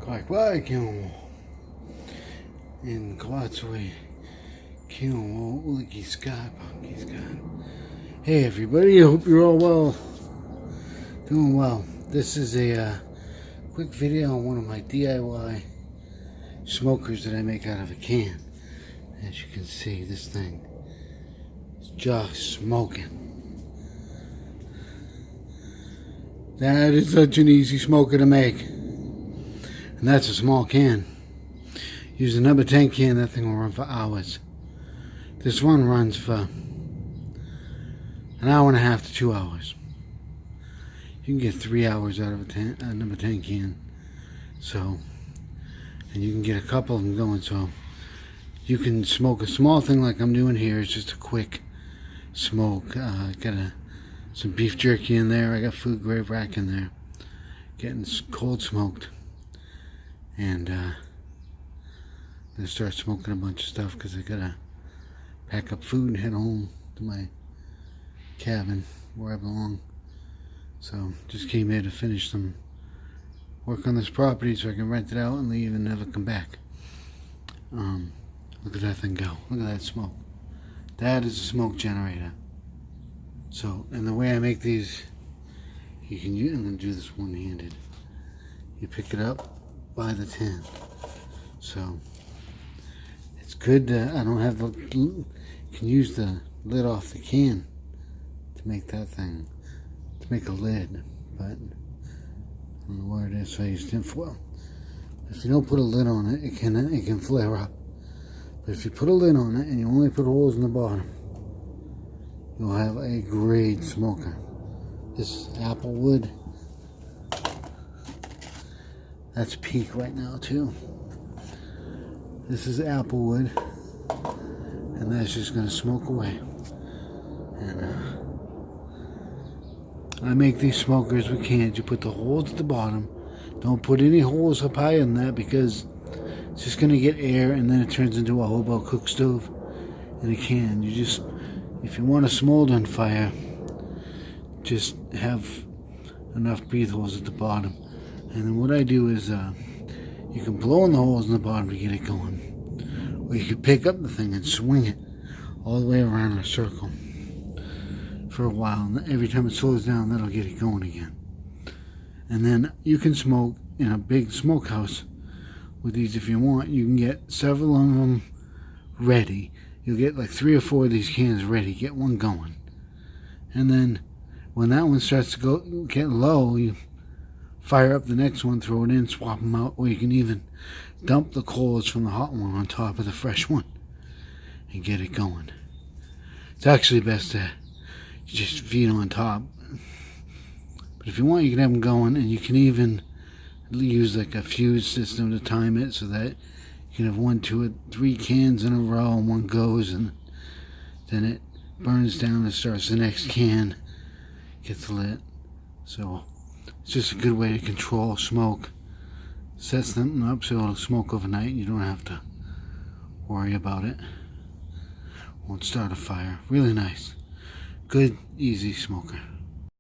Quack kill in Kawatsui kill Uliki Scott Punky Scott. Hey everybody, I hope you're all well. Doing well. This is a quick video on one of my DIY smokers that I make out of a can. As you can see, this thing is just smoking. That is such an easy smoker to make. And that's a small can. Use a number 10 can, that thing will run for hours. This one runs for an hour and a half to 2 hours. You can get 3 hours out of a number 10 can. So, and you can get a couple of them going. So, you can smoke a small thing like I'm doing here. It's just a quick smoke. Got some beef jerky in there. I got food grade rack in there. Getting cold smoked. And I'm gonna start smoking a bunch of stuff because I gotta pack up food and head home to my cabin where I belong. So just came here to finish some work on this property so I can rent it out and leave and never come back. Look at that thing go. Look at that smoke. That is a smoke generator. So, and the way I make these, you can use, I'm gonna do this one-handed. You pick it up by the tin. So it's good that I don't have the, you can use the lid off the can to make that thing, to make a lid, but I don't know where it is, so I use tin foil. If you don't put a lid on it, it can flare up. But if you put a lid on it and you only put holes in the bottom, you'll have a great smoker. This apple wood, that's peak right now too. This is apple wood, and that's just gonna smoke away. And I make these smokers with cans. You put the holes at the bottom. Don't put any holes up higher than that because it's just gonna get air, and then it turns into a hobo cook stove in a can. You just, if you want a smoldering fire, just have enough breathe holes at the bottom. And then what I do is, you can blow in the holes in the bottom to get it going. Or you can pick up the thing and swing it all the way around in a circle for a while. And every time it slows down, that'll get it going again. And then you can smoke in a big smokehouse with these if you want. You can get several of them ready. You'll get like 3 or 4 of these cans ready. Get one going. And then when that one starts to get low, you fire up the next one, throw it in, swap them out, or you can even dump the coals from the hot one on top of the fresh one and get it going. It's actually best to just feed on top. But if you want, you can have them going, and you can even use like a fuse system to time it so that you can have 1, 2, or 3 cans in a row, and one goes, and then it burns down and starts the next can, gets lit. So it's just a good way to control smoke. Set something up so it'll smoke overnight. You don't have to worry about it. Won't start a fire. Really nice. Good, easy smoker.